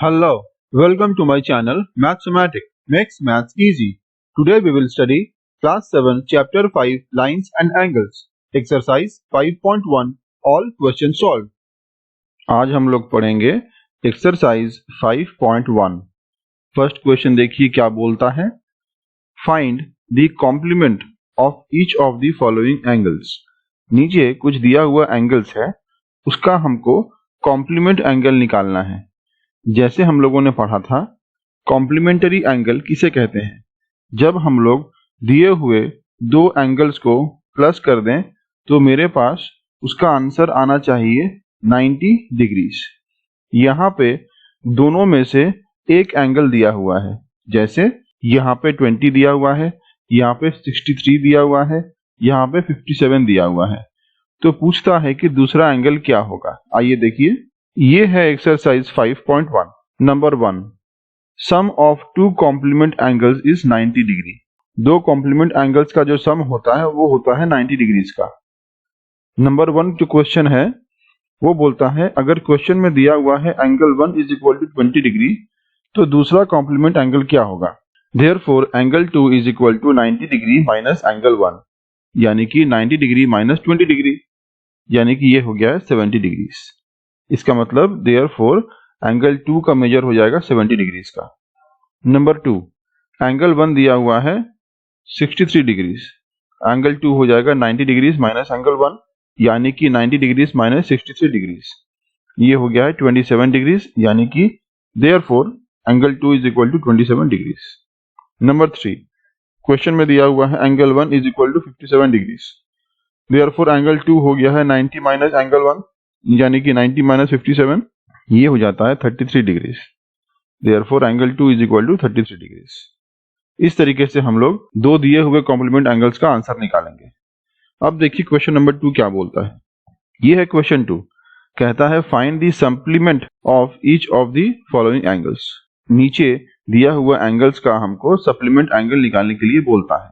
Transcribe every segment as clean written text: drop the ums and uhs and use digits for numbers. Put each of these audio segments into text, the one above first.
Hello, welcome to my channel Mathematic Makes Maths Easy. Today we will study Class 7 Chapter 5 Lines and Angles Exercise 5.1 All Questions Solved. आज हम लोग पढ़ेंगे Exercise 5.1. First question देखिए क्या बोलता है. Find the complement of each of the following angles. नीचे कुछ दिया हुआ एंगल्स है, उसका हमको कॉम्प्लीमेंट एंगल निकालना है. जैसे हम लोगों ने पढ़ा था, कॉम्प्लीमेंट्री एंगल किसे कहते हैं? जब हम लोग दिए हुए दो एंगल्स को प्लस कर दें तो मेरे पास उसका आंसर आना चाहिए 90 डिग्रीज. यहाँ पे दोनों में से एक एंगल दिया हुआ है, जैसे यहाँ पे 20 दिया हुआ है, यहाँ पे 63 दिया हुआ है, यहाँ पे 57 दिया हुआ है. तो पूछता है कि दूसरा एंगल क्या होगा. आइए देखिए, ये है exercise 5.1. Number 1, sum of two complement angles is 90 degree. दो कॉम्प्लीमेंट एंगल्स का जो सम होता है वो होता है 90 डिग्रीज का. नंबर 1 जो क्वेश्चन है वो बोलता है अगर क्वेश्चन में दिया हुआ है angle 1 is equal to 20 degree तो दूसरा कॉम्प्लीमेंट एंगल क्या होगा. Therefore angle 2 is equal to 90 degree minus angle 1, यानी कि 90 डिग्री माइनस 20 डिग्री, यानी कि ये हो गया है 70 डिग्रीज. इसका मतलब देयरफॉर एंगल 2 का मेजर हो जाएगा 70 डिग्रीज का. नंबर 2, एंगल 1 दिया हुआ है 63 डिग्रीज, एंगल 2 हो जाएगा 90 डिग्रीज माइनस एंगल 1, यानी कि 90 डिग्रीज माइनस 63 डिग्रीज, ये हो गया है 27 डिग्रीज, यानी कि therefore angle 2 is equal to 27 degrees. Number 3, question में दिया हुआ है angle 1 is equal to 57 degrees, therefore angle 2 हो गया है 90 माइनस एंगल 1, यानी कि 90 माइनस 57, ये हो जाता है 33 degrees. Therefore angle 2 is equal to 33 degrees. इस तरीके से हम लोग दो दिए हुए कॉम्प्लीमेंट एंगल्स का आंसर निकालेंगे. अब देखिए क्वेश्चन नंबर 2 क्या बोलता है. ये है क्वेश्चन 2, कहता है find the supplement of each of the following angles. नीचे दिया हुआ एंगल्स का हमको सप्लीमेंट एंगल निकालने के लिए बोलता है.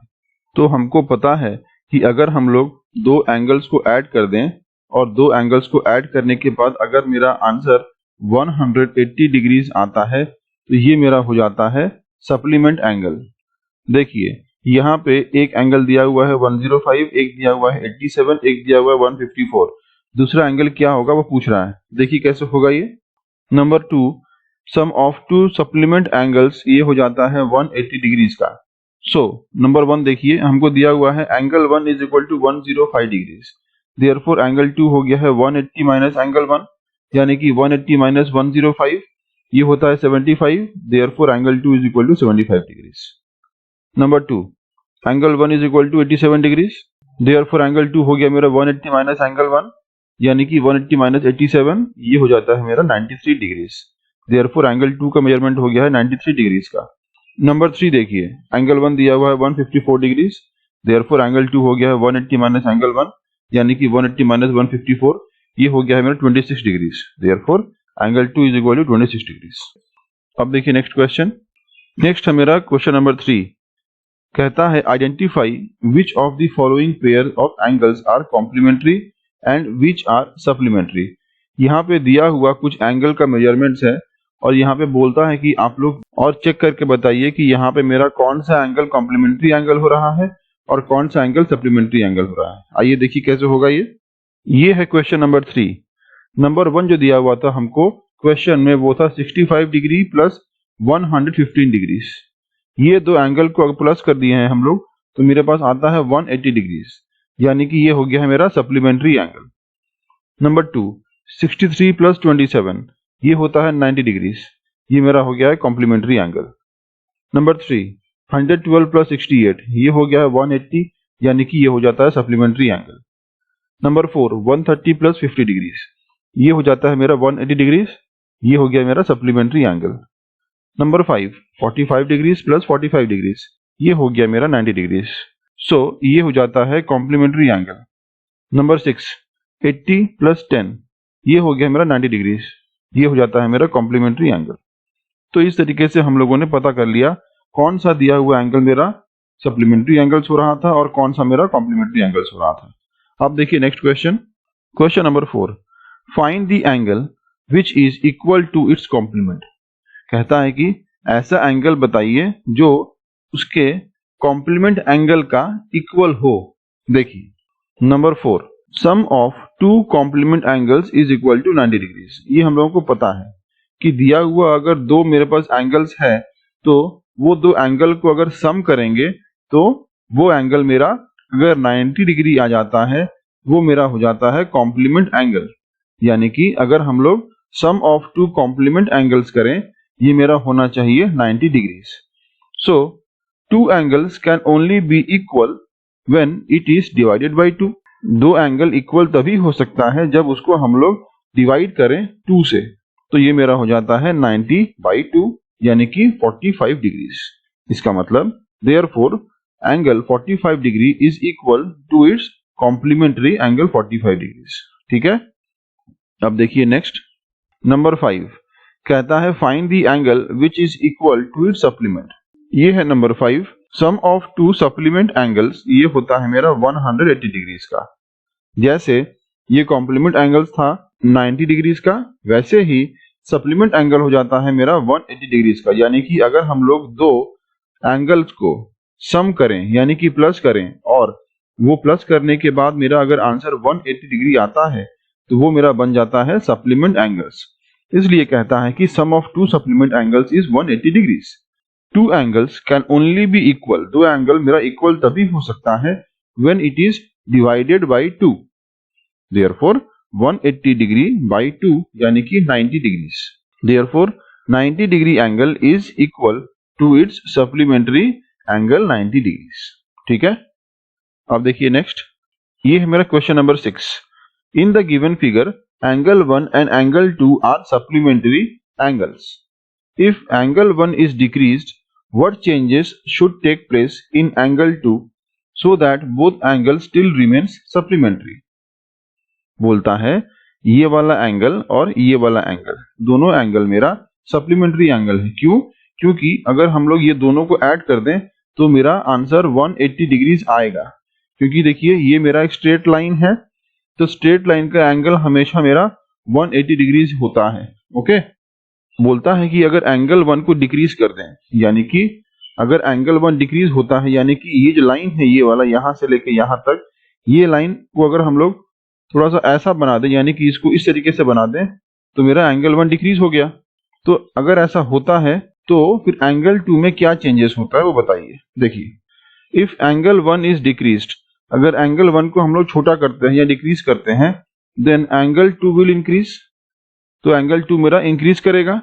तो हमको पता है कि अगर हम लोग दो एंगल्स को ऐड कर दें और दो एंगल्स को ऐड करने के बाद अगर मेरा आंसर 180 डिग्रीज आता है तो ये मेरा हो जाता है सप्लीमेंट एंगल. देखिए यहाँ पे एक एंगल दिया हुआ है 105, एक दिया हुआ है 87, एक दिया हुआ है 154. दूसरा एंगल क्या होगा वो पूछ रहा है. देखिए कैसे होगा ये. Number 2, sum of two supplement angles, ये हो जाता है 180 डिग्रीज का. सो नंबर 1 देखिए हमको दिया हुआ है angle 1 is equal to 105 degrees, therefore angle 2 हो गया है 180 माइनस एंगल 1, यानी कि 180 माइनस 105, ये होता है 75, therefore angle 2 is equal to 75 degrees. Number 2, angle 1 is equal to 87 degrees, therefore angle 2 हो गया मेरा 180 माइनस एंगल 1, यानी कि 180 माइनस 87, ये हो जाता है मेरा 93 डिग्रीज. देयरफॉर एंगल 2 का मेजरमेंट हो गया है 93 डिग्रीज का. नंबर 3 देखिए एंगल 1 दिया हुआ है 154 डिग्रीज, देयरफॉर एंगल 2 हो गया है 180 माइनस एंगल 1, यानी कि 180 माइनस 154, ये हो गया है मेरा 26 degrees. Therefore angle 2 is equal to 26 degrees. अब देखिए नेक्स्ट क्वेश्चन. नेक्स्ट है मेरा क्वेश्चन नंबर 3, कहता है identify which of the following pair of angles are complementary and which are supplementary. यहाँ पे दिया हुआ कुछ एंगल का मेजरमेंट्स है और यहाँ पे बोलता है कि आप लोग और चेक करके बताइए कि यहाँ पे मेरा कौन सा एंगल कॉम्प्लीमेंट्री एंगल हो रहा है और कौन सा एंगल सप्लीमेंट्री एंगल हो रहा है. आइए देखिए कैसे होगा ये है क्वेश्चन नंबर 3. नंबर 1 जो दिया हुआ था हमको क्वेश्चन में वो था 65 डिग्री प्लस 115 डिग्रीज. ये दो एंगल को अगर प्लस कर दिए हैं हम लोग तो मेरे पास आता है 180 डिग्रीज, यानी कि ये हो गया है मेरा सप्लीमेंट्री एंगल. नंबर 2, 63 प्लस 27, ये होता है 90 डिग्रीज, ये मेरा हो गया है कॉम्प्लीमेंट्री एंगल. नंबर 3, 112 प्लस 68, ये हो गया है 180, यानी कि ये हो जाता है supplementary angle. Number 4, 130 plus 50 degrees, ये हो जाता है मेरा 180 डिग्रीज, ये हो गया मेरा supplementary angle. Number 5, 45 degrees plus 45 degrees, ये हो गया मेरा 90 डिग्रीज. सो ये हो जाता है कॉम्प्लीमेंट्री एंगल. नंबर 6, 80 प्लस 10, ये हो गया मेरा 90 डिग्रीज, ये हो जाता है मेरा कॉम्प्लीमेंट्री एंगल. तो इस तरीके से हम लोगों ने पता कर लिया कौन सा दिया हुआ एंगल मेरा सप्लीमेंट्री एंगल्स हो रहा था और कौन सा मेरा कॉम्प्लीमेंट्री एंगल्स हो रहा था. अब देखिए next question. Question number 4, find the angle which is equal to its complement. कहता है कि ऐसा एंगल बताइए जो उसके कॉम्प्लीमेंट एंगल का इक्वल हो। देखिए number 4, sum of two complement angles is equal to 90 degrees. ये हम लोगों को पता है कि दिया हुआ अगर दो मेरे पास एंगल्स है तो वो दो एंगल को अगर सम करेंगे तो वो एंगल मेरा अगर 90 डिग्री आ जाता है वो मेरा हो जाता है कॉम्प्लीमेंट एंगल। यानी कि अगर हम लोग sum of two complement angles करें ये मेरा होना चाहिए 90 degrees. So two angles can only be equal when it is divided by 2। दो एंगल इक्वल तभी हो सकता है जब उसको हम लोग डिवाइड करें 2 से। तो ये मेरा हो जाता है 90/2 यानी कि 45 डिग्रीज। इसका मतलब therefore angle 45 degree is equal to its complementary angle 45 degrees. ठीक है, अब देखिए नेक्स्ट नंबर 5 कहता है find the angle which is equal to its supplement. ये है number 5, sum of two supplement angles. ये होता है मेरा 180 डिग्रीज का। जैसे ये कॉम्प्लीमेंट एंगल्स था 90 डिग्रीज का, वैसे ही सप्लीमेंट एंगल हो जाता है मेरा 180 डिग्रीज का। यानी कि अगर हम लोग दो एंगल्स को सम करें यानी कि प्लस करें और वो प्लस करने के बाद मेरा अगर आंसर 180 डिग्री आता है तो वो मेरा बन जाता है सप्लीमेंट एंगल्स। इसलिए कहता है कि sum of two supplement angles is 180 degrees. Two angles can only be equal, दो एंगल मेरा इक्वल तभी हो सकता है when it is divided by 2। Therefore 180 degree by 2 यानी कि 90 degrees. Therefore 90 degree angle is equal to its supplementary angle 90 degrees. ठीक है, अब देखिए नेक्स्ट, ये है मेरा question number 6। In the given figure angle 1 and angle 2 are supplementary angles. If angle 1 is decreased, what changes should take place in angle 2 so that both angles still remains supplementary? बोलता है ये वाला angle और ये वाला angle, दोनों angle मेरा supplementary angle है। क्यों? क्योंकि अगर हम लोग ये दोनों को ऐड कर दें तो मेरा आंसर 180 डिग्रीज आएगा। क्योंकि देखिए ये मेरा एक स्ट्रेट लाइन है, तो स्ट्रेट लाइन का एंगल हमेशा मेरा 180 डिग्रीज होता है। ओके, बोलता है कि अगर एंगल 1 को डिक्रीज कर दें, यानी कि अगर एंगल 1 डिक्रीज होता है यानी कि ये जो लाइन है ये वाला यहां से लेके यहां तक, ये लाइन को अगर हम लोग थोड़ा सा ऐसा बना दें यानी कि इसको इस तरीके से बना दें तो मेरा एंगल 1 डिक्रीज हो गया। तो अगर ऐसा होता है तो फिर एंगल 2 में क्या चेंजेस होता है वो बताइए। देखिए इफ एंगल 1 इज डिक्रीज्ड, अगर एंगल 1 को हम लोग छोटा करते हैं या डिक्रीज करते हैं देन एंगल 2 विल इंक्रीज, तो एंगल 2 मेरा इंक्रीज करेगा।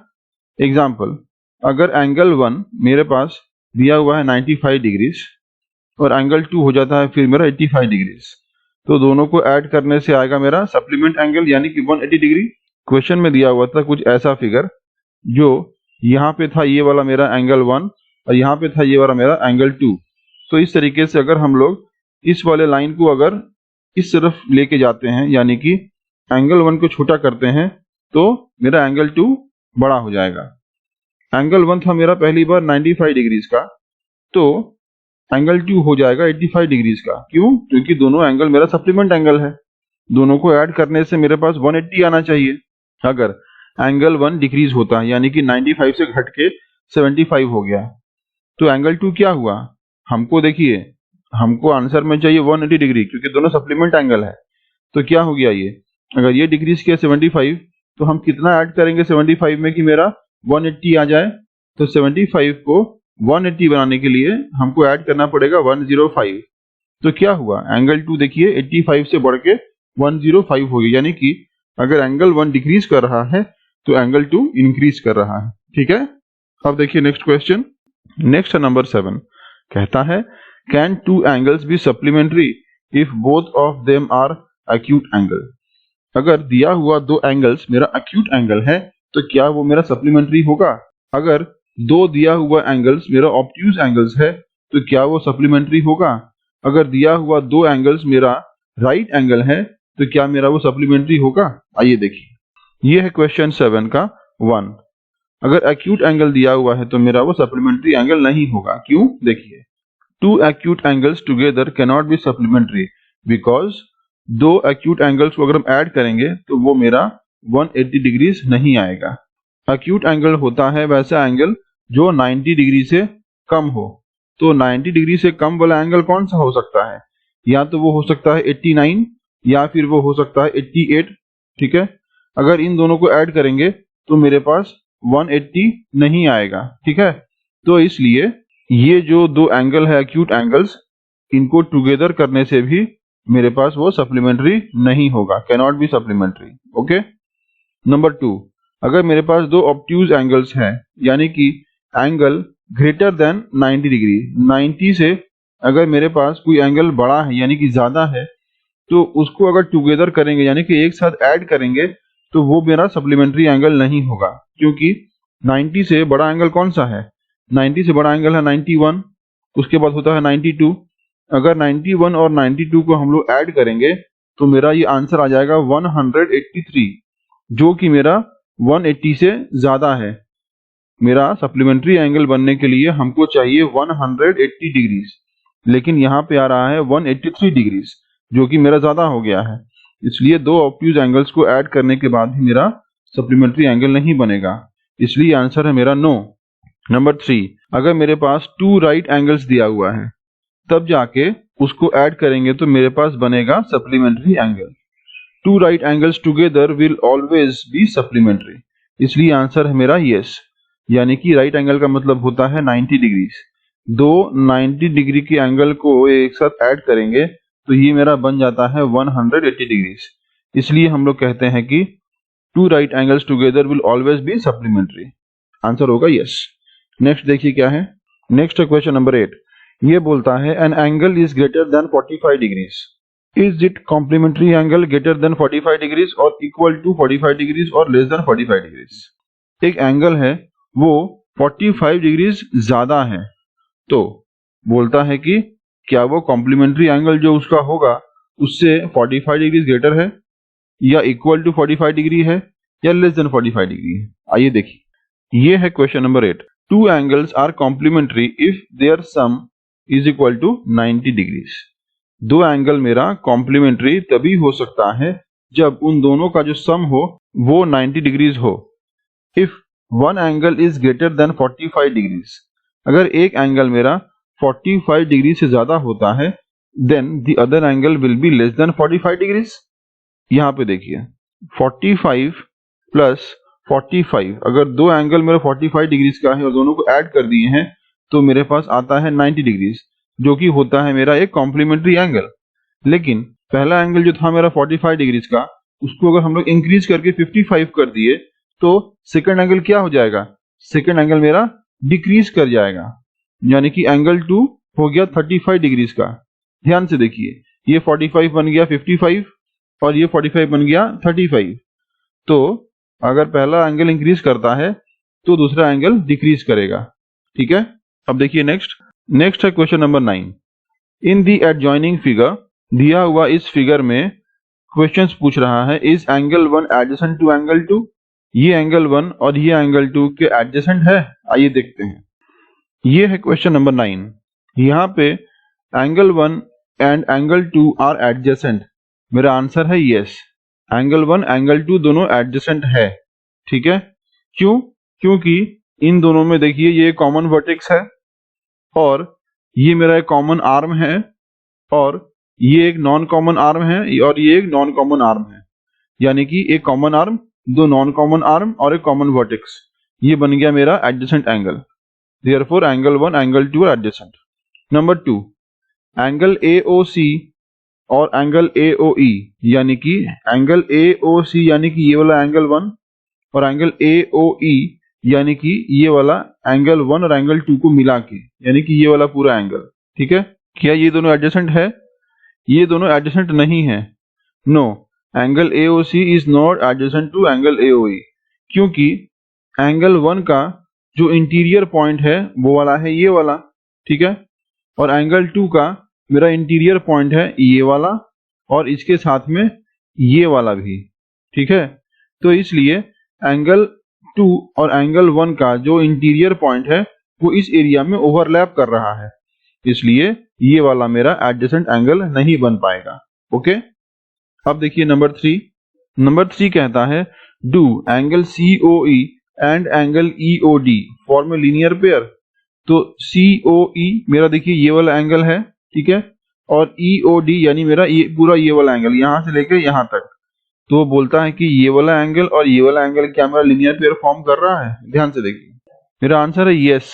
एग्जाम्पल, अगर एंगल 1 मेरे पास दिया हुआ है 95 डिग्रीज और एंगल 2 हो जाता है फिर मेरा 85 डिग्रीज, तो दोनों को ऐड करने से आएगा मेरा सप्लीमेंट एंगल यानी कि 180 डिग्री। क्वेश्चन में दिया हुआ था कुछ ऐसा फिगर जो यहाँ पे था ये वाला मेरा एंगल 1 और यहाँ पे था ये वाला मेरा एंगल 2। तो इस तरीके से अगर हम लोग इस वाले लाइन को अगर इस तरफ लेके जाते हैं यानी कि एंगल 1 को छोटा करते हैं तो मेरा एंगल 2 बड़ा हो जाएगा। एंगल 1 था मेरा पहली बार 95 डिग्रीज का, तो एंगल 2 हो जाएगा 85 डिग्रीज का। क्यों? क्योंकि दोनों एंगल मेरा सप्लीमेंट एंगल है, दोनों को ऐड करने से मेरे पास 180 आना चाहिए। अगर एंगल 1 डिक्रीज होता है यानी कि 95 से घट के 75 हो गया तो एंगल 2 क्या हुआ? हमको देखिए, हमको आंसर में चाहिए 180 डिग्री क्योंकि दोनों सप्लीमेंट एंगल है। तो क्या हो गया ये, अगर ये डिक्रीज किया 75 तो हम कितना ऐड करेंगे 75 में कि मेरा 180 आ जाए? तो 75 को 180 बनाने के लिए हमको ऐड करना पड़ेगा 105। तो क्या हुआ, एंगल 2 देखिए 85 से बढ़ के 105 हो गया। यानी कि अगर एंगल 1 डिक्रीज कर रहा है तो एंगल 2 इंक्रीज कर रहा है। ठीक है, अब देखिए नेक्स्ट क्वेश्चन। नेक्स्ट नंबर 7 कहता है can two angles be supplementary if both of them are acute angle. अगर दिया हुआ दो एंगल्स मेरा एक्यूट एंगल है तो क्या वो मेरा सप्लीमेंट्री होगा? अगर दो दिया हुआ एंगल्स मेरा ऑब्ट्यूज एंगल्स है तो क्या वो सप्लीमेंट्री होगा? अगर दिया हुआ दो एंगल्स मेरा राइट एंगल है तो क्या मेरा वो सप्लीमेंट्री होगा? आइए देखिए, ये है क्वेश्चन 7 का 1। अगर एक्यूट एंगल दिया हुआ है तो मेरा वो सप्लीमेंट्री एंगल नहीं होगा। क्यों? देखिए, two acute angles together can not be supplementary because दो एक्यूट एंगल्स को अगर हम ऐड करेंगे तो वो मेरा 180 डिग्रीज नहीं आएगा। एक्यूट एंगल होता है वैसा एंगल जो 90 डिग्री से कम हो। तो 90 डिग्री से कम वाला एंगल कौन सा हो सकता है? या तो वो हो सकता है 89 या फिर वो हो सकता है 88। ठीक है, अगर इन दोनों को ऐड करेंगे तो मेरे पास 180 नहीं आएगा। ठीक है, तो इसलिए ये जो दो एंगल है एक्यूट एंगल्स, इनको टुगेदर करने से भी मेरे पास वो सप्लीमेंट्री नहीं होगा, can not be supplementary. Okay, number 2, अगर मेरे पास दो ऑब्ट्यूज एंगल्स हैं, यानी कि एंगल ग्रेटर देन 90 डिग्री, 90 से अगर मेरे पास कोई एंगल बड़ा है यानी कि ज्यादा है, तो उसको अगर टुगेदर करेंगे यानी कि एक साथ ऐड करेंगे तो वो मेरा सप्लीमेंट्री एंगल नहीं होगा, क्योंकि 90 से बड़ा एंगल कौन सा है? 90 से बड़ा एंगल है 91, उसके बाद होता है 92। अगर 91 और 92 को हम लोग ऐड करेंगे तो मेरा ये आंसर आ जाएगा 183, जो कि मेरा 180 से ज्यादा है। मेरा सप्लीमेंट्री एंगल बनने के लिए हमको चाहिए 180 डिग्रीज, लेकिन यहाँ पे आ रहा है 183 डिग्रीज, जो कि मेरा ज्यादा हो गया है। इसलिए दो ऑब्ट्यूज एंगल्स को ऐड करने के बाद भी मेरा सप्लीमेंट्री एंगल नहीं बनेगा, इसलिए आंसर है मेरा नो। नंबर 3, अगर मेरे पास 2 राइट एंगल्स दिया हुआ है, तब जाके उसको ऐड करेंगे तो मेरे पास बनेगा supplementary angle. 2 right angles together will always be supplementary, इसलिए आंसर है मेरा यस। यानी कि राइट एंगल का मतलब होता है 90 डिग्रीज। दो 90 डिग्री के एंगल को एक साथ ऐड करेंगे तो ये मेरा बन जाता है 180 डिग्रीज, इसलिए हम लोग कहते हैं कि 2 right angles together will always be supplementary. Answer होगा यस। नेक्स्ट देखिए क्या है। नेक्स्ट है क्वेश्चन नंबर 8। ये बोलता है an angle is greater than 45 degrees, is it complementary angle greater than 45 degrees और इक्वल टू 45 डिग्रीज और लेस देन 45 डिग्रीज। एक एंगल है वो 45 डिग्रीज ज्यादा है, तो बोलता है कि क्या वो कॉम्प्लीमेंट्री एंगल जो उसका होगा उससे 45 डिग्रीज ग्रेटर है, या इक्वल टू 45 डिग्री है, या लेस देन 45 डिग्री है। आइए देखिए, ये है question number 8। Two angles are complementary if their sum is equal to 90 degrees. दो एंगल मेरा कॉम्प्लीमेंट्री तभी हो सकता है जब उन दोनों का जो सम हो वो 90 डिग्रीज हो। If one angle is greater than 45 degrees, अगर एक एंगल मेरा 45 डिग्री से ज्यादा होता है, then the other angle will be less than 45 degrees. यहाँ पे देखिए 45 प्लस 45, अगर दो एंगल मेरा 45 डिग्रीज का है और दोनों को ऐड कर दिए हैं तो मेरे पास आता है 90 डिग्रीज, जो कि होता है मेरा एक कॉम्प्लीमेंट्री एंगल। लेकिन पहला एंगल जो था मेरा 45 डिग्रीज का, उसको अगर हम लोग इंक्रीज करके 55 कर दिए तो सेकंड एंगल क्या हो जाएगा? सेकंड एंगल मेरा डिक्रीज कर जाएगा, यानी कि एंगल 2 हो गया 35 डिग्रीज का। ध्यान से देखिए, ये 45 बन गया 55 और ये 45 बन गया 35। तो अगर पहला एंगल इंक्रीज करता है तो दूसरा एंगल डिक्रीज करेगा। ठीक है, अब देखिए नेक्स्ट है question number 9। In the adjoining figure, दिया हुआ इस फिगर में क्वेश्चंस पूछ रहा है is angle 1 adjacent to angle 2। ये एंगल 1 और ये एंगल 2 के एडजेसेंट है। आइए देखते हैं, ये है क्वेश्चन नंबर 9। यहाँ पे angle 1 and angle 2 are adjacent, मेरा आंसर है यस। एंगल 1 एंगल 2 दोनों एडजेसेंट है। ठीक है, क्यों? क्योंकि इन दोनों में देखिए ये कॉमन वर्टेक्स है और ये मेरा एक कॉमन आर्म है और ये एक नॉन कॉमन आर्म है और ये एक नॉन कॉमन आर्म है, यानी कि एक कॉमन आर्म, दो नॉन कॉमन आर्म और एक कॉमन वर्टेक्स, ये बन गया मेरा adjacent angle. Therefore angle 1 angle 2 are adjacent. Number 2, angle AOC और एंगल AOE, यानी कि एंगल AOC यानी कि ये वाला एंगल 1 और एंगल AOE यानी कि ये वाला एंगल 1 और एंगल 2 को मिला के, यानी कि ये वाला पूरा एंगल। ठीक है, क्या ये दोनों एडजेसेंट है? ये दोनों एडजेसेंट नहीं है। No, angle AOC is not adjacent to angle AOE, क्योंकि एंगल 1 का जो इंटीरियर पॉइंट है वो वाला है ये वाला। ठीक है, और एंगल 2 का मेरा इंटीरियर पॉइंट है ये वाला और इसके साथ में ये वाला भी। ठीक है, तो इसलिए एंगल 2 और एंगल 1 का जो इंटीरियर पॉइंट है वो इस एरिया में ओवरलैप कर रहा है, इसलिए ये वाला मेरा एडजेसेंट एंगल नहीं बन पाएगा। ओके, अब देखिए नंबर 3 कहता है do angle COE and angle EOD form A linear pair. तो COE मेरा देखिए ये वाला एंगल है, ठीक है, और EOD यानी मेरा ये पूरा ये वाला एंगल यहां से लेकर यहां तक। तो वो बोलता है कि ये वाला एंगल और ये वाला एंगल क्या मेरा लीनियर पेयर फॉर्म कर रहा है। ध्यान से देखिए, मेरा आंसर है yes,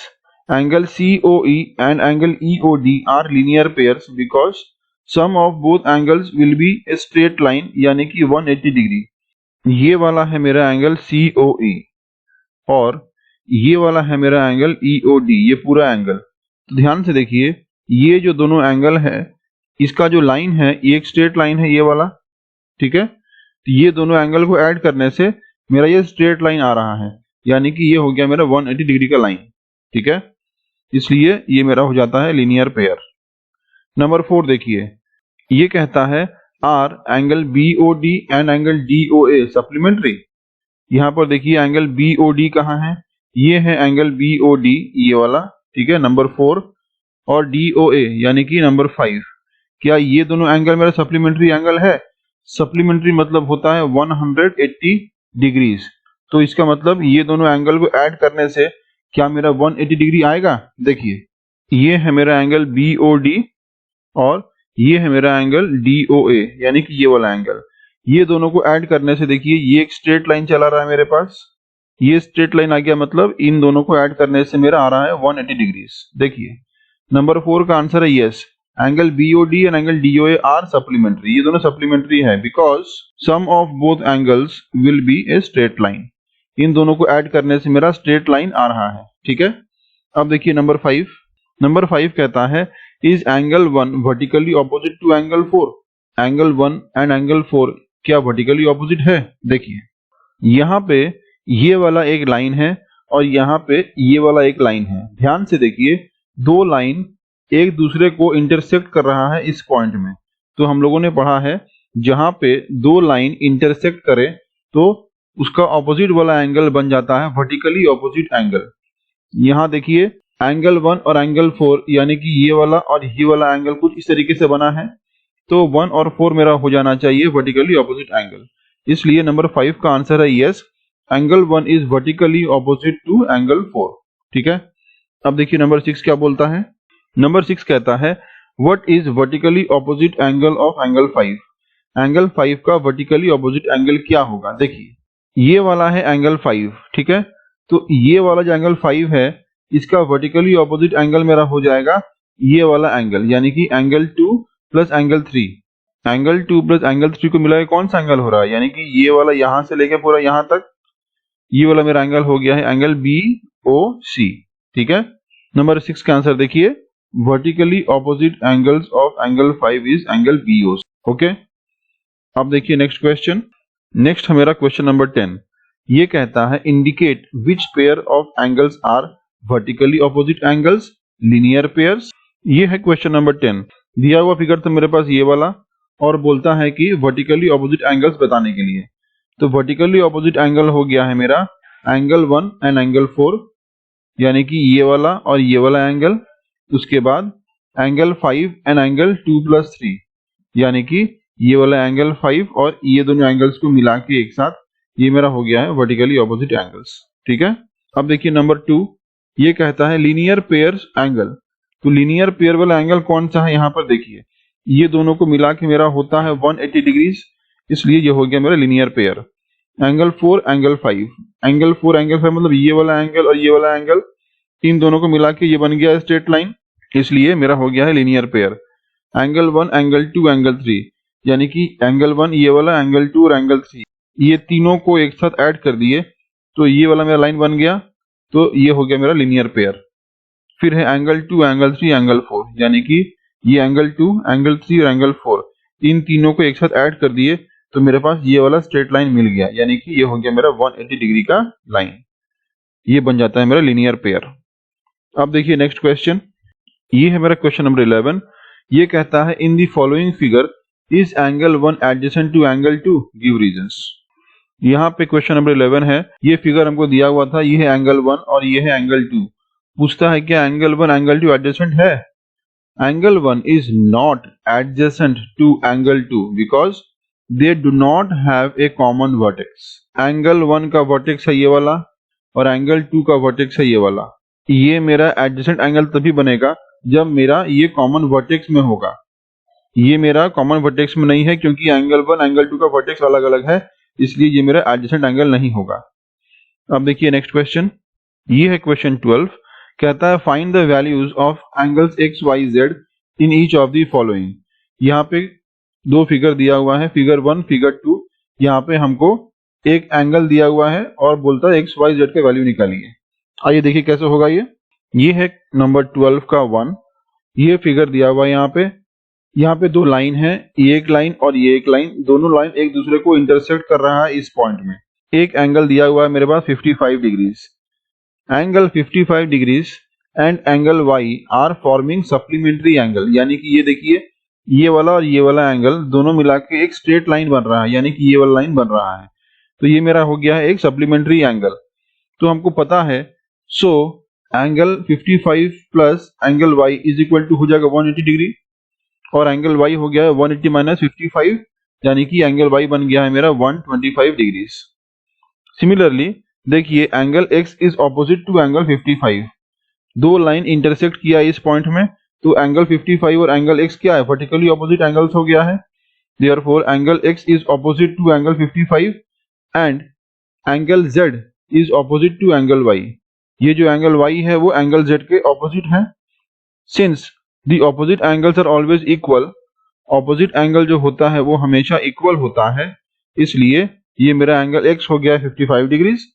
angle COE and angle EOD are linear pairs because sum of both angles will be a straight line यानी कि 180 डिग्री। ये वाला है मेरा एंगल COE और ये वाला है मेरा एंगल EOD, ये पूरा एंगल। तो ध्यान से देखिए, ये जो दोनों एंगल है इसका जो लाइन है ये एक स्ट्रेट लाइन है ये वाला, ठीक है। तो ये दोनों एंगल को ऐड करने से मेरा ये स्ट्रेट लाइन आ रहा है, यानी कि ये हो गया मेरा 180 डिग्री का लाइन, ठीक है। इसलिए ये मेरा हो जाता है लीनियर पेयर। नंबर 4 देखिए, ये कहता है R angle BOD and angle DOA supplementary. यहाँ पर देखिए एंगल BOD कहाँ है, ये है एंगल BOD ये वाला, ठीक है, नंबर 4, और DOA यानी कि नंबर 5। क्या ये दोनों एंगल मेरा सप्लीमेंट्री एंगल है? सप्लीमेंट्री मतलब होता है 180 डिग्रीज। तो इसका मतलब ये दोनों एंगल को ऐड करने से क्या मेरा 180 डिग्री आएगा। देखिए ये है मेरा एंगल BOD और ये है मेरा एंगल DOA यानी कि ये वाला एंगल। ये दोनों को ऐड करने से देखिए ये एक स्ट्रेट लाइन चला रहा है मेरे पास, ये स्ट्रेट लाइन आ गया, मतलब इन दोनों को ऐड करने से मेरा आ रहा है 180 डिग्रीज। देखिए नंबर 4 का आंसर है yes, angle BOD and angle DOA are supplementary. ये दोनों सप्लीमेंट्री है because sum of both angles will be a straight line. इन दोनों को ऐड करने से मेरा स्ट्रेट लाइन आ रहा है, ठीक है। अब देखिए नंबर 5। नंबर 5 कहता है is angle 1 vertically opposite to angle 4। Angle 1 and angle 4 क्या वर्टिकली ऑपोजिट है? देखिए यहाँ पे ये वाला एक लाइन है और यहाँ पे ये वाला एक लाइन है। ध्यान से देखिए, दो लाइन एक दूसरे को इंटरसेक्ट कर रहा है इस पॉइंट में। तो हम लोगों ने पढ़ा है जहां पे दो लाइन इंटरसेक्ट करे तो उसका ऑपोजिट वाला एंगल बन जाता है वर्टिकली ऑपोजिट एंगल। यहाँ देखिए एंगल 1 और एंगल 4 यानी कि ये वाला और ये वाला एंगल कुछ इस तरीके से बना है, तो 1 और 4 मेरा हो जाना चाहिए वर्टिकली ऑपोजिट एंगल। इसलिए नंबर 5 का आंसर है yes, angle 1 is vertically opposite to angle 4, ठीक है। अब देखिए नंबर 6 क्या बोलता है। नंबर 6 कहता है what is vertically opposite angle of angle 5। Angle 5 का वर्टिकली ऑपोजिट एंगल क्या होगा? देखिए ये वाला है एंगल 5, ठीक है। तो ये वाला जो एंगल 5 है इसका वर्टिकली ऑपोजिट एंगल मेरा हो जाएगा ये वाला एंगल, यानी कि angle 2 plus angle 3। Angle 2 plus angle 3 को मिला के कौन सा एंगल हो रहा है? यानी कि ये वाला यहां से लेके पूरा यहां तक, ये वाला मेरा एंगल हो गया है एंगल BOC, ठीक है। नंबर 6 का आंसर देखिए, vertically opposite angles of angle 5 is angle BOC, okay. अब देखिए नेक्स्ट क्वेश्चन। नेक्स्ट है मेरा क्वेश्चन नंबर 10। ये कहता है indicate which pair of angles are vertically opposite angles, linear pairs. ये है क्वेश्चन नंबर 10। दिया हुआ फिगर तो मेरे पास ये वाला और बोलता है कि वर्टिकली ऑपोजिट एंगल्स बताने के लिए। तो वर्टिकली ऑपोजिट एंगल हो गया है मेरा एंगल 1 एंड एंगल 4, यानी कि ये वाला और ये वाला एंगल। उसके बाद एंगल 5 एंड एंगल 2 प्लस 3, यानी कि ये वाला एंगल 5 और ये दोनों एंगल्स को मिला के एक साथ ये मेरा हो गया है वर्टिकली ऑपोजिट एंगल्स, ठीक है। अब देखिए नंबर 2, ये कहता है लीनियर पेयर्स एंगल। तो लीनियर पेयर वाला एंगल कौन सा है? यहाँ पर देखिए ये दोनों को मिला के मेरा होता है 180 डिग्रीज, इसलिए ये हो गया मेरा linear pair. Angle 4 angle 5, angle 4 angle 5 मतलब ये वाला एंगल और ये वाला एंगल, इन दोनों को मिला के ये बन गया स्ट्रेट लाइन, इसलिए मेरा हो गया है linear pair. Angle 1 angle 2 angle 3, यानी कि एंगल 1 ये वाला, एंगल 2 और एंगल 3, ये तीनों को एक साथ ऐड कर दिए तो ये वाला मेरा लाइन बन गया, तो ये हो गया मेरा लीनियर पेयर। फिर है एंगल 2 एंगल 3 एंगल 4, यानी कि ये एंगल 2 एंगल 3 और एंगल 4, इन तीनों को एक साथ ऐड कर दिए तो मेरे पास ये वाला स्ट्रेट लाइन मिल गया, यानी कि ये हो गया मेरा 180 डिग्री का लाइन। ये बन जाता है मेरा लीनियर पेयर। अब देखिए नेक्स्ट क्वेश्चन, ये है मेरा क्वेश्चन नंबर 11। ये कहता है in the following figure is angle 1 adjacent to angle 2, give reasons. यहाँ पे क्वेश्चन नंबर 11 है, ये फिगर हमको दिया हुआ था, ये है एंगल 1 और ये है एंगल 2। पूछता है क्या एंगल 1 एंगल 2 एडजेसेंट है? Angle 1 is not adjacent to angle 2 because they do not have a common vertex. Angle 1 का वर्टेक्स है ये वाला और एंगल 2 का वर्टेक्स है ये वाला। ये मेरा एडजेसेंट एंगल तभी बनेगा जब मेरा ये कॉमन वर्टेक्स में होगा। ये मेरा कॉमन वर्टेक्स में नहीं है क्योंकि एंगल 1 एंगल 2 का वर्टेक्स अलग अलग है, इसलिए ये मेरा एडजेसेंट एंगल नहीं होगा। अब देखिए नेक्स्ट क्वेश्चन, ये है क्वेश्चन 12। कहता है find the values of angles x y z in each of the following. यहाँ पे दो फिगर दिया हुआ है, फिगर 1 फिगर 2। यहाँ पे हमको एक एंगल दिया हुआ है और बोलता है एक्स वाई जेड का वैल्यू निकालिए। आइए देखिए कैसे होगा। ये है नंबर 12 का 1। ये फिगर दिया हुआ है यहाँ पे दो लाइन है, ये एक लाइन और ये एक लाइन, दोनों लाइन एक दूसरे को इंटरसेक्ट कर रहा है इस पॉइंट में। एक एंगल दिया हुआ है मेरे पास 55 degrees. Angle 55 degrees and angle y are forming supplementary angle, यानी कि ये देखिए ये वाला और ये वाला एंगल दोनों मिला के एक स्ट्रेट लाइन बन रहा है, यानी कि ये वाला लाइन बन रहा है। तो ये मेरा हो गया है एक सप्लीमेंट्री एंगल। तो हमको पता है so angle 55 plus angle y is equal to हो जाएगा 180 डिग्री और एंगल वाई हो गया है 180 माइनस 55, यानी कि एंगल वाई बन गया है मेरा 125 डिग्रीज। सिमिलरली देखिए angle x is opposite to angle 55। दो लाइन इंटरसेक्ट किया इस पॉइंट में, तो एंगल 55 और एंगल एक्स क्या है, वर्टिकली ऑपोजिट एंगल्स हो गया है। Therefore angle x is opposite to angle 55 and angle z is opposite to angle y. ये जो एंगल वाई है वो एंगल जेड के ऑपोजिट है। Since the opposite angles are always equal, opposite angle जो होता है वो हमेशा इक्वल होता है, इसलिए ये मेरा एंगल एक्स हो गया है 55 डिग्रीज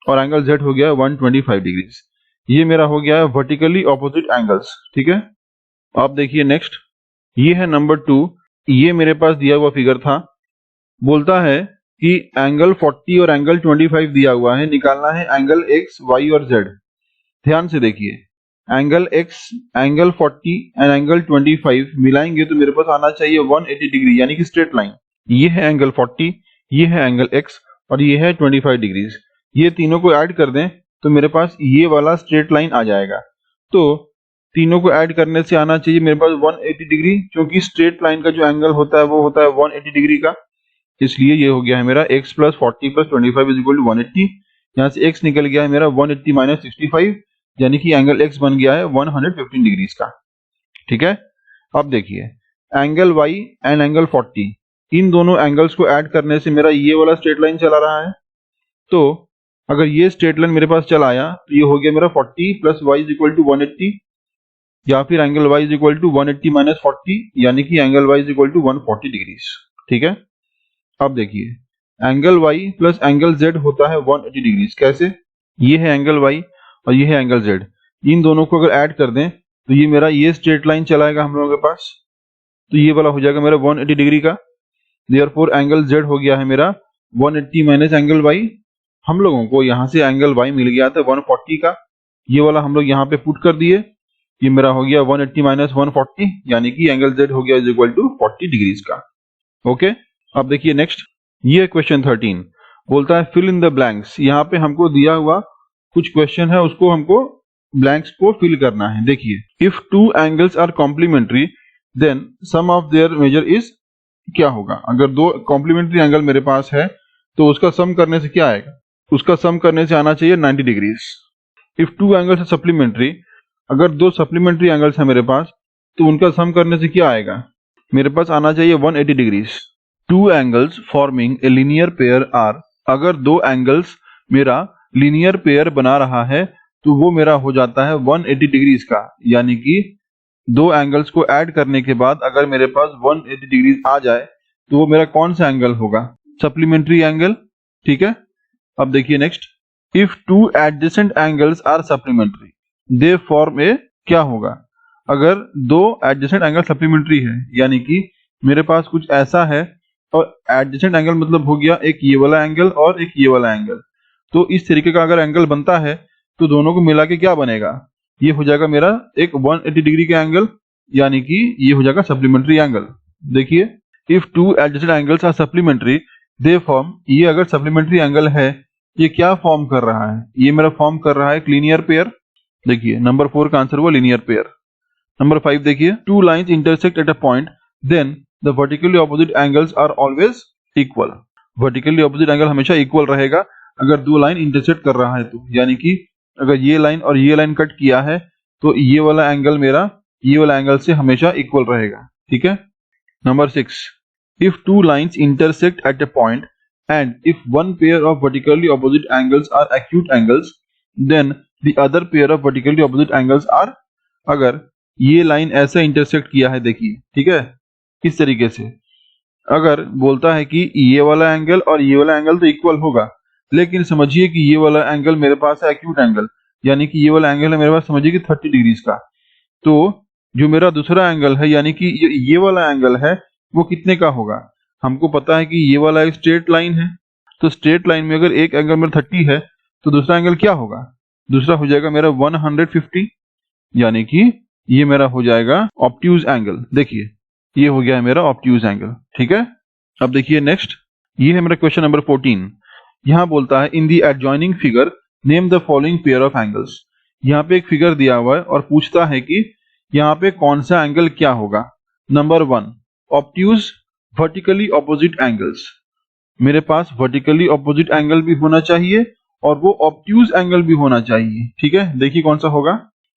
और एंगल जेड हो गया है 125 डिग्रीज। ये मेरा हो गया है वर्टिकली ऑपोजिट एंगल्स। ठीक है, आप देखिए नेक्स्ट, ये है नंबर 2। ये मेरे पास दिया हुआ फिगर था, बोलता है कि एंगल 40 और एंगल 25 दिया हुआ है, निकालना है एंगल एक्स वाई और जेड। ध्यान से देखिए angle x, angle 40 and angle 25 मिलाएंगे तो मेरे पास आना चाहिए 180 डिग्री, यानी कि स्ट्रेट लाइन। ये है एंगल 40, ये है एंगल एक्स और ये है 25 डिग्रीज। ये तीनों को ऐड कर दें तो मेरे पास ये वाला स्ट्रेट लाइन आ जाएगा। तो तीनों को ऐड करने से आना चाहिए मेरे पास 180 डिग्री, क्योंकि स्ट्रेट लाइन का जो एंगल होता है वो होता है 180 डिग्री का, इसलिए ये हो गया है मेरा x plus 40 plus 25 is equal to 180। यहाँ से x निकल गया है मेरा 180 माइनस 65, यानी कि एंगल x बन गया है 115 डिग्रीज का। ठीक है, अब देखिए एंगल y एंड एंगल 40, इन दोनों एंगल्स को ऐड करने से मेरा ये वाला स्ट्रेट लाइन चला रहा है। तो अगर ये स्ट्रेट लाइन मेरे पास चला आया तो ये हो गया मेरा 40 plus y is equal to 180, या फिर angle y is equal to 180 minus 40, यानी कि angle y is equal to 140 degrees. ठीक है, अब देखिए angle y plus angle z होता है 180 डिग्रीज। कैसे, ये है एंगल y और ये है एंगल z, इन दोनों को अगर ऐड कर दें तो ये मेरा ये स्ट्रेट लाइन चलाएगा हम लोगों के पास, तो ये वाला हो जाएगा मेरा 180 डिग्री का। देयरफॉर एंगल z हो गया है मेरा 180 माइनस एंगल y। हम लोगों को यहाँ से एंगल y मिल गया था 140 का, ये वाला हम लोग यहाँ पे पुट कर दिए, ये मेरा हो गया 180 माइनस 140, यानी कि एंगल z हो गया इज इक्वल टू 40 डिग्रीज का। ओके, अब देखिए नेक्स्ट, ये क्वेश्चन 13 बोलता है फिल इन द ब्लैंक्स। यहाँ पे हमको दिया हुआ कुछ क्वेश्चन है, उसको हमको ब्लैंक्स को फिल करना है। देखिए if two angles are complementary then sum of their measure is, क्या होगा, अगर दो कॉम्प्लीमेंट्री एंगल मेरे पास है तो उसका सम करने से क्या आएगा, उसका सम करने से आना चाहिए 90 degrees. If two angles are supplementary, अगर दो सप्लीमेंट्री एंगल्स है मेरे पास तो उनका सम करने से क्या आएगा, मेरे पास आना चाहिए 180 degrees. Two angles forming a linear pair are, अगर दो एंगल्स मेरा लीनियर पेयर बना रहा है तो वो मेरा हो जाता है 180 डिग्रीज का, यानी कि दो एंगल्स को ऐड करने के बाद अगर मेरे पास 180 डिग्रीज आ जाए तो वो मेरा कौन सा एंगल होगा, सप्लीमेंट्री एंगल। ठीक है, अब देखिए next, if two adjacent angles are supplementary they form a, क्या होगा, अगर दो एडजेसेंट एंगल सप्लीमेंट्री है, यानी कि मेरे पास कुछ ऐसा है और एडजेसेंट एंगल मतलब हो गया एक ये वाला एंगल और एक ये वाला एंगल, तो इस तरीके का अगर एंगल बनता है तो दोनों को मिला के क्या बनेगा, ये हो जाएगा मेरा एक 180 डिग्री का एंगल, यानी कि ये हो जाएगा सप्लीमेंट्री एंगल। देखिए if two adjacent angles are supplementary they form, ये अगर सप्लीमेंट्री एंगल है ये क्या फॉर्म कर रहा है, ये मेरा फॉर्म कर रहा है एक लीनियर पेयर। देखिए नंबर 4 का आंसर हुआ लीनियर पेयर। नंबर 5 देखिए, two lines intersect at a point then the vertically opposite angles are always equal. Vertically opposite angle हमेशा इक्वल रहेगा अगर दो लाइन इंटरसेक्ट कर रहा है तो, यानी कि अगर ये लाइन और ये लाइन कट किया है तो ये वाला एंगल मेरा ये वाला एंगल से हमेशा इक्वल रहेगा, ठीक है। Number 6, if two lines intersect at a point and if one pair of vertically opposite angles are acute angles, then the other pair of vertically opposite angles are, अगर ये लाइन ऐसा intersect किया है, देखिए ठीक है किस तरीके से, अगर बोलता है कि ये वाला एंगल और ये वाला एंगल तो इक्वल होगा, लेकिन समझिए कि ये वाला एंगल मेरे पास है एक्यूट एंगल, यानी कि ये वाला एंगल है मेरे पास समझिए कि 30 डिग्रीज का, तो जो मेरा दूसरा एंगल है यानी कि ये वाला एंगल है वो कितने का होगा। हमको पता है कि ये वाला एक स्ट्रेट लाइन है, तो स्ट्रेट लाइन में अगर एक एंगल मेरा 30 है तो दूसरा एंगल क्या होगा, दूसरा हो जाएगा मेरा 150, यानी कि ये मेरा हो जाएगा ऑब्ट्यूज एंगल। देखिए ये हो गया है मेरा ऑब्ट्यूज एंगल, ठीक है। अब देखिए नेक्स्ट, ये है मेरा क्वेश्चन नंबर 14। यहाँ बोलता है in the adjoining figure name the following pair of angles. यहाँ पे एक फिगर दिया हुआ है और पूछता है कि यहाँ पे कौन सा एंगल क्या होगा। Number 1, obtuse vertically opposite angles. मेरे पास वर्टिकली ऑपोजिट एंगल भी होना चाहिए और वो ऑब्ट्यूज एंगल भी होना चाहिए, ठीक है। देखिए कौन सा होगा।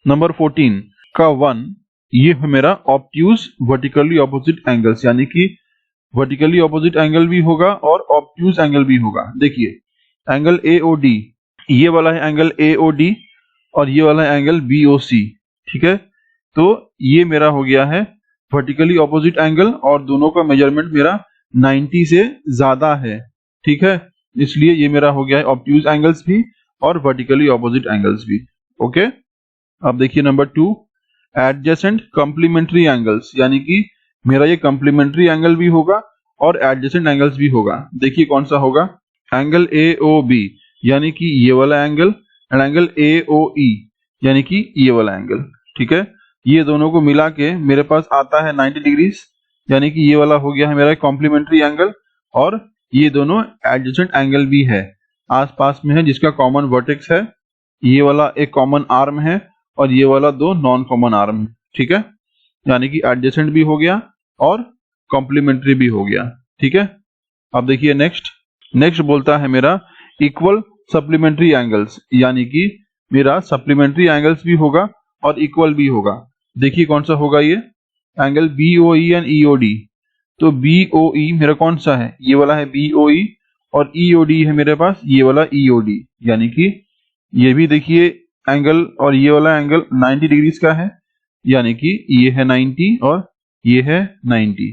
नंबर 14 का 1, ये है मेरा ऑब्ट्यूज वर्टिकली ऑपोजिट एंगल्स, यानी कि वर्टिकली ऑपोजिट एंगल भी होगा और ऑब्ट्यूज एंगल भी होगा। देखिए एंगल AOD, ये वाला है एंगल AOD और ये वाला है एंगल BOC, ठीक है। तो ये मेरा हो गया है वर्टिकली ऑपोजिट एंगल और दोनों का मेजरमेंट मेरा 90 से ज्यादा है, ठीक है, इसलिए ये मेरा हो गया है ऑब्ट्यूज एंगल्स भी और वर्टिकली ऑपोजिट एंगल्स भी। ओके, अब देखिए नंबर 2, एडजेसेंट कॉम्प्लीमेंट्री एंगल्स, यानी कि मेरा ये कॉम्प्लीमेंट्री एंगल भी होगा और एडजेसेंट एंगल्स भी होगा। देखिए कौन सा होगा, एंगल AOB यानी कि ये वाला एंगल एंड एंगल AOE यानी कि ये वाला एंगल, ठीक है। ये दोनों को मिला के मेरे पास आता है 90 डिग्रीज, यानी कि ये वाला हो गया है मेरा कॉम्प्लीमेंट्री एंगल और ये दोनों एडजेसेंट एंगल भी है, आसपास में है, जिसका कॉमन वर्टेक्स है। ये वाला एक कॉमन आर्म है और ये वाला दो नॉन कॉमन आर्म है, ठीक है, यानी कि एडजेसेंट भी हो गया और कॉम्प्लीमेंट्री भी हो गया, ठीक है। अब देखिए नेक्स्ट बोलता है मेरा इक्वल सप्लीमेंट्री एंगल्स, यानी कि मेरा सप्लीमेंट्री एंगल्स भी होगा और इक्वल भी होगा। देखिए कौन सा होगा, ये एंगल BOE एंड EOD। तो BOE मेरा कौन सा है, ये वाला है BOE और EOD है मेरे पास ये वाला EOD, यानी कि ये भी देखिए एंगल और ये वाला एंगल 90 डिग्रीज का है, यानी कि ये है 90 और ये है 90।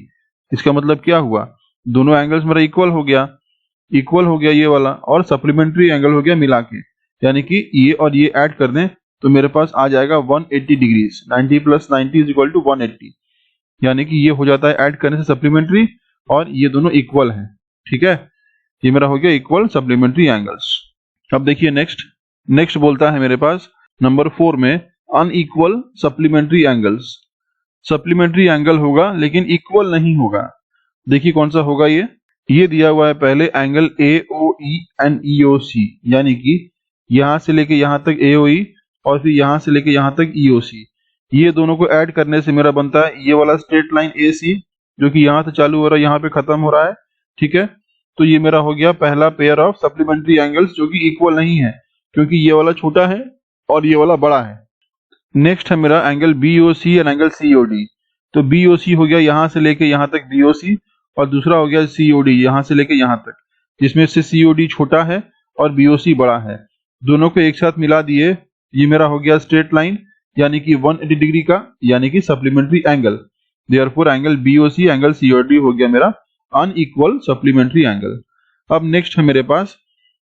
इसका मतलब क्या हुआ, दोनों एंगल्स मेरा इक्वल हो गया ये वाला और सप्लीमेंट्री एंगल हो गया मिला के, यानी कि ये और ये ऐड कर दें तो मेरे पास आ जाएगा 180 डिग्रीज। 90 + 90 = 180, यानी कि ये हो जाता है ऐड करने से सप्लीमेंट्री और ये दोनों इक्वल हैं, ठीक है। ये मेरा हो गया इक्वल सप्लीमेंट्री एंगल्स। अब देखिए नेक्स्ट बोलता है मेरे पास नंबर 4 में unequal supplementary angles. Supplementary angle होगा लेकिन इक्वल नहीं होगा। देखिए कौन सा होगा, ये दिया हुआ है पहले एंगल AOE एंड EOC, यानी कि यहां से लेके यहां तक AOE और फिर यहां से लेके यहां तक EOC। ये दोनों को ऐड करने से मेरा बनता है ये वाला स्ट्रेट लाइन AC, जो कि यहां से चालू हो रहा है यहां पे खत्म हो रहा है, ठीक है। तो ये मेरा हो गया पहला पेयर ऑफ सप्लीमेंट्री एंगल्स जो कि इक्वल नहीं है, क्योंकि ये वाला छोटा है और ये वाला बड़ा है। नेक्स्ट है मेरा angle BOC and angle COD। तो BOC हो गया यहां से लेके यहां तक BOC और दूसरा हो गया COD यहां से लेके यहां तक, जिसमें से COD छोटा है और BOC बड़ा है। दोनों को एक साथ मिला दिए, ये मेरा हो गया स्ट्रेट लाइन, यानी कि 180 डिग्री का, यानी कि supplementary angle. Therefore angle BOC angle COD हो गया मेरा अनइक्वल सप्लीमेंट्री एंगल। अब नेक्स्ट है मेरे पास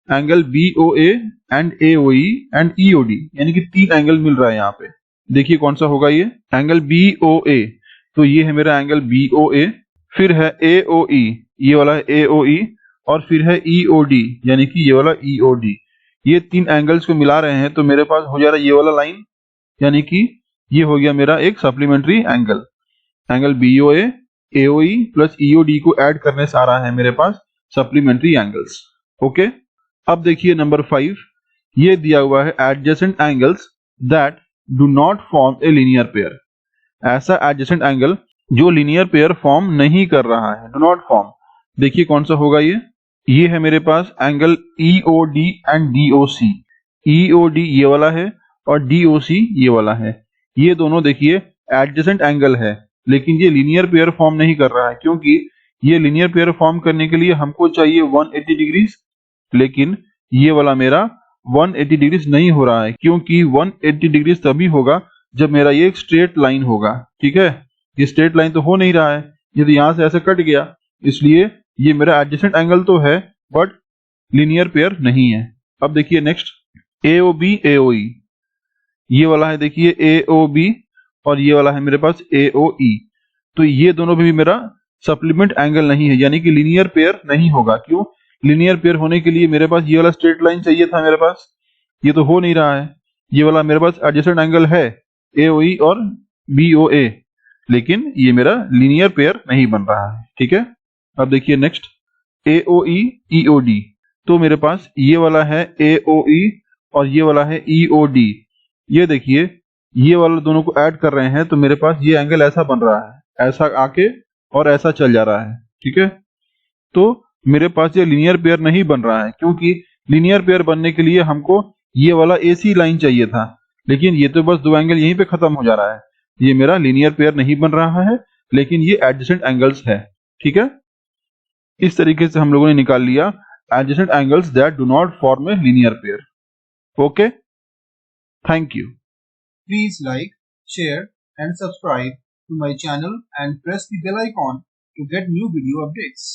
angle BOA and AOE and EOD, यानी कि 3 एंगल मिल रहा है यहाँ पे। देखिए कौन सा होगा, ये एंगल BOA, तो ये है मेरा एंगल BOA, फिर है AOE, ये वाला है AOE और फिर है EOD, यानी कि ये वाला EOD। ये 3 एंगल्स को मिला रहे हैं तो मेरे पास हो जा रहा है ये वाला लाइन, यानी कि ये हो गया मेरा एक supplementary angle. Angle BOA AOE plus EOD को ऐड करने से आ रहा है मेरे पास सप्लीमेंट्री एंगल्स। ओके, अब देखिए नंबर 5, ये दिया हुआ है adjacent angles that do not form A linear pair. ऐसा एडजेसेंट एंगल जो लीनियर पेयर फॉर्म नहीं कर रहा है, डू नॉट फॉर्म। देखिए कौन सा होगा, ये ये है मेरे पास angle EOD and DOC। EOD ये वाला है और DOC ये वाला है। ये दोनों देखिए एडजेसेंट एंगल है, लेकिन ये लीनियर पेयर फॉर्म नहीं कर रहा है, क्योंकि ये लीनियर पेयर फॉर्म करने के लिए हमको चाहिए 180 डिग्रीज, लेकिन ये वाला मेरा 180 डिग्रीज नहीं हो रहा है, क्योंकि 180 डिग्रीज तभी होगा जब मेरा ये एक स्ट्रेट लाइन होगा। ठीक है, ये स्ट्रेट लाइन तो हो नहीं रहा है, ये तो यहां से ऐसे कट गया, इसलिए ये मेरा एडजेसेंट एंगल तो है बट लीनियर पेयर नहीं है। अब देखिए नेक्स्ट AOB AOE, ये वाला है देखिए AOB और ये वाला है मेरे पास AOE। तो ये दोनों भी मेरा सप्लीमेंट एंगल नहीं है, यानी कि लीनियर पेयर नहीं होगा। क्यों? लीनियर पेयर होने के लिए मेरे पास ये वाला स्ट्रेट लाइन चाहिए था मेरे पास, ये तो हो नहीं रहा है। ये वाला मेरे पास एडजेसेंट एंगल है AOE और BOA, लेकिन ये मेरा लीनियर पेयर नहीं बन रहा है। ठीक है, अब देखिए नेक्स्ट AOE EOD। तो मेरे पास ये वाला है AOE और ये वाला है EOD। ये देखिए ये वाला दोनों को ऐड कर रहे हैं तो मेरे पास ये एंगल ऐसा बन रहा है, ऐसा आके और ऐसा चल जा रहा है। ठीक है, तो मेरे पास ये लीनियर पेयर नहीं बन रहा है, क्योंकि लीनियर पेयर बनने के लिए हमको ये वाला AC लाइन चाहिए था, लेकिन ये तो बस दो एंगल यहीं पे खत्म हो जा रहा है। ये मेरा लीनियर पेयर नहीं बन रहा है, लेकिन ये एडजेसेंट एंगल्स है। ठीक है, इस तरीके से हम लोगों ने निकाल लिया adjacent angles that do not form A linear pair. Okay, thank you. Please like, share and subscribe to my channel and press the bell icon to get new video updates.